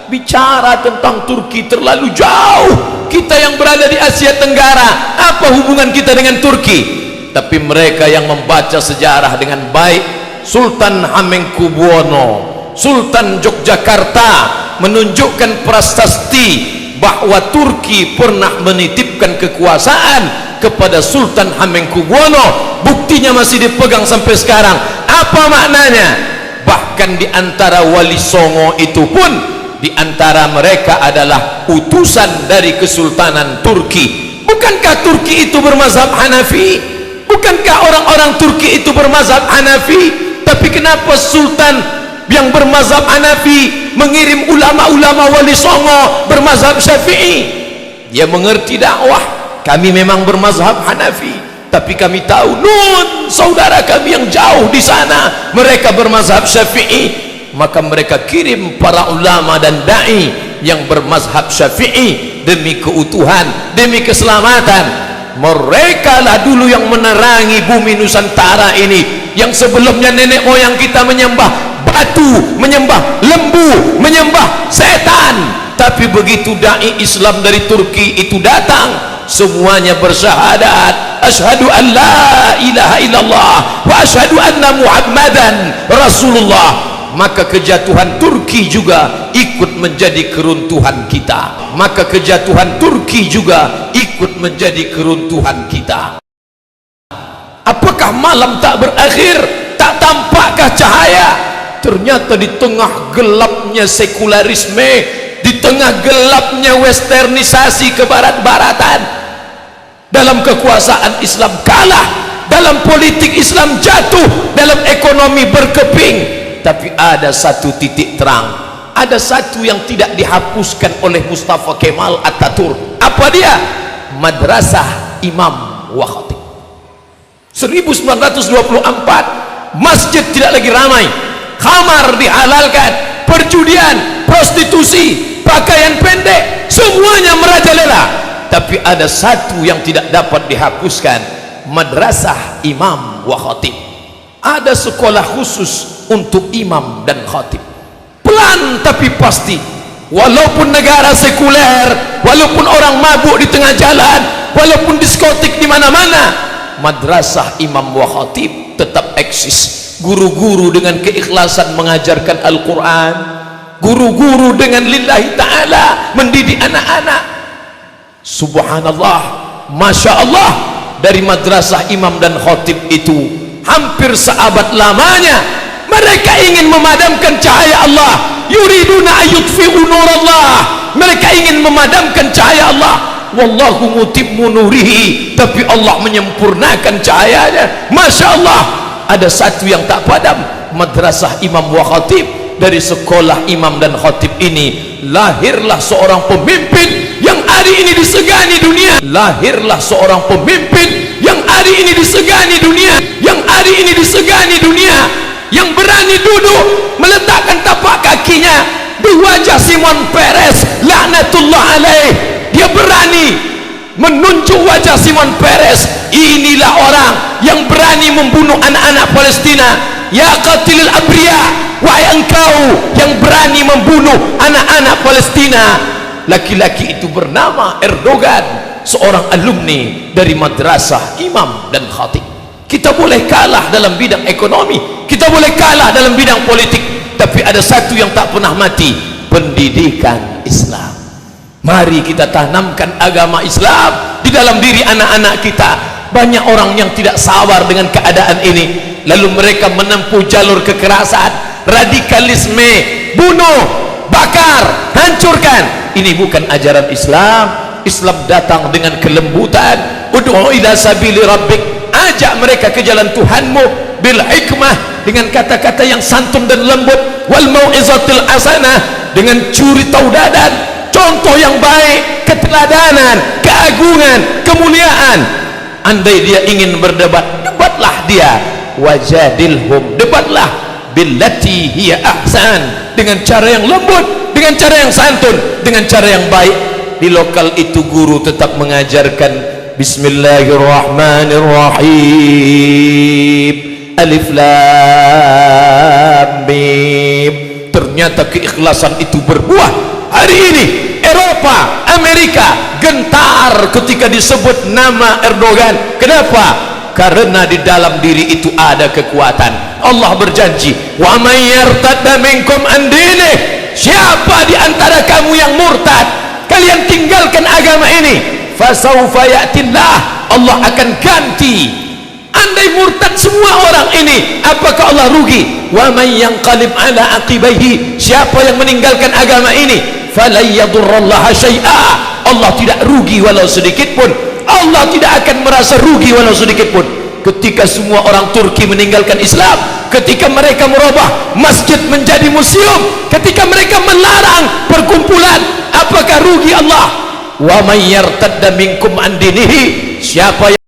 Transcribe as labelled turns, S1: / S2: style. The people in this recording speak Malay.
S1: bicara tentang Turki terlalu jauh. Kita yang berada di Asia Tenggara, apa hubungan kita dengan Turki? Tapi mereka yang membaca sejarah dengan baik, Sultan Hamengkubuwono, Sultan Yogyakarta menunjukkan prasasti bahwa Turki pernah menitipkan kekuasaan kepada Sultan Hamengkubuwono. Buktinya masih dipegang sampai sekarang. Apa maknanya? Bahkan di antara Wali Songo itu pun, di antara mereka adalah utusan dari Kesultanan Turki. Bukankah Turki itu bermazhab Hanafi? Bukankah orang-orang Turki itu bermazhab Hanafi? Tapi kenapa Sultan yang bermazhab Hanafi mengirim ulama-ulama Wali Songo bermazhab Syafi'i? Dia mengerti dakwah. Kami memang bermazhab Hanafi, tapi kami tahu nun saudara kami yang jauh di sana mereka bermazhab Syafi'i. Maka mereka kirim para ulama dan dai yang bermazhab Syafi'i demi keutuhan, demi keselamatan. Mereka lah dulu yang menerangi bumi Nusantara ini, yang sebelumnya nenek moyang kita menyembah batu, menyembah lembu, menyembah setan. Tapi begitu dai Islam dari Turki itu datang, semuanya bersyahadat asyhadu an la ilaha illallah wa asyhadu anna muhammadan rasulullah. Maka kejatuhan Turki juga ikut menjadi keruntuhan kita. Maka kejatuhan Turki juga ikut menjadi keruntuhan kita. Apakah malam tak berakhir? Tak tampakkah cahaya? Ternyata di tengah gelapnya sekularisme, di tengah gelapnya westernisasi kebarat-baratan, dalam kekuasaan Islam kalah, dalam politik Islam jatuh, dalam ekonomi berkeping. Tapi ada satu titik terang, ada satu yang tidak dihapuskan oleh Mustafa Kemal Atatürk. Apa dia? Madrasah Imam wa Khatib. 1924 masjid tidak lagi ramai, khamar dihalalkan, perjudian, prostitusi, pakaian pendek, semuanya merajalela. Tapi ada satu yang tidak dapat dihapuskan, Madrasah Imam wa Khatib. Ada sekolah khusus untuk imam dan khatib. Pelan tapi pasti. Walaupun negara sekuler, walaupun orang mabuk di tengah jalan, walaupun diskotik di mana-mana, Madrasah Imam wa Khatib tetap eksis. Guru-guru dengan keikhlasan mengajarkan Al-Quran, guru-guru dengan lillahi ta'ala mendidik anak-anak. Subhanallah, Masya Allah, dari Madrasah Imam dan Khatib itu hampir seabad lamanya mereka ingin memadamkan cahaya Allah. Yuriduna ayutfi'u nurallah, mereka ingin memadamkan cahaya Allah. Wallahu mutimmu nurihi, tapi Allah menyempurnakan cahayanya. Masya Allah, ada satu yang tak padam, Madrasah Imam wa Khatib. Dari sekolah imam dan khatib ini lahirlah seorang pemimpin yang hari ini disegani dunia. Lahirlah seorang pemimpin yang hari ini disegani dunia, yang hari ini disegani dunia, yang berani duduk meletakkan tapak kakinya di wajah Simon Peres laknatullah alaih. Dia berani menunjuk wajah Simon Peres. Inilah orang yang berani membunuh anak-anak Palestina. Ya qatilil abriya, wahai engkau yang berani membunuh anak-anak Palestina. Laki-laki itu bernama Erdogan, seorang alumni dari Madrasah Imam dan Khatib. Kita boleh kalah dalam bidang ekonomi, kita boleh kalah dalam bidang politik, tapi ada satu yang tak pernah mati, pendidikan Islam. Mari kita tanamkan agama Islam di dalam diri anak-anak kita. Banyak orang yang tidak sabar dengan keadaan ini, lalu mereka menempuh jalur kekerasan, radikalisme, bunuh, bakar, hancurkan. Ini bukan ajaran Islam. Islam datang dengan kelembutan. Ud'u ila sabili rabbik, ajak mereka ke jalan Tuhanmu bil hikmah, dengan kata-kata yang santun dan lembut, wal mau'izatil hasanah, dengan curi taudadan, contoh yang baik, keteladanan, keagungan, kemuliaan. Andai dia ingin berdebat, debatlah dia. Wajadilhum, debatlah billati hiya ahsan, dengan cara yang lembut, dengan cara yang santun, dengan cara yang baik. Di lokal itu guru tetap mengajarkan Bismillahirrahmanirrahim, Alif Lam Mim. Ternyata keikhlasan itu berbuah. Hari ini Eropa, Amerika gentar ketika disebut nama Erdogan. Kenapa? Karena di dalam diri itu ada kekuatan. Allah berjanji, wa may yartadda minkum an dinih, siapa di antara kamu yang murtad, kalian tinggalkan agama ini, fasawfa ya'tillah, Allah akan ganti. Andai murtad semua orang ini, apakah Allah rugi? Wa may yanqalib ala aqibaihi, siapa yang meninggalkan agama ini, falan yadurrallaha syai'a, Allah tidak rugi walau sedikit pun. Allah tidak akan merasa rugi walau sedikit pun. Ketika semua orang Turki meninggalkan Islam, ketika mereka merubah masjid menjadi museum, ketika mereka melarang perkumpulan, apakah rugi Allah? Wa may yartadda minkum an dinihi, siapa yang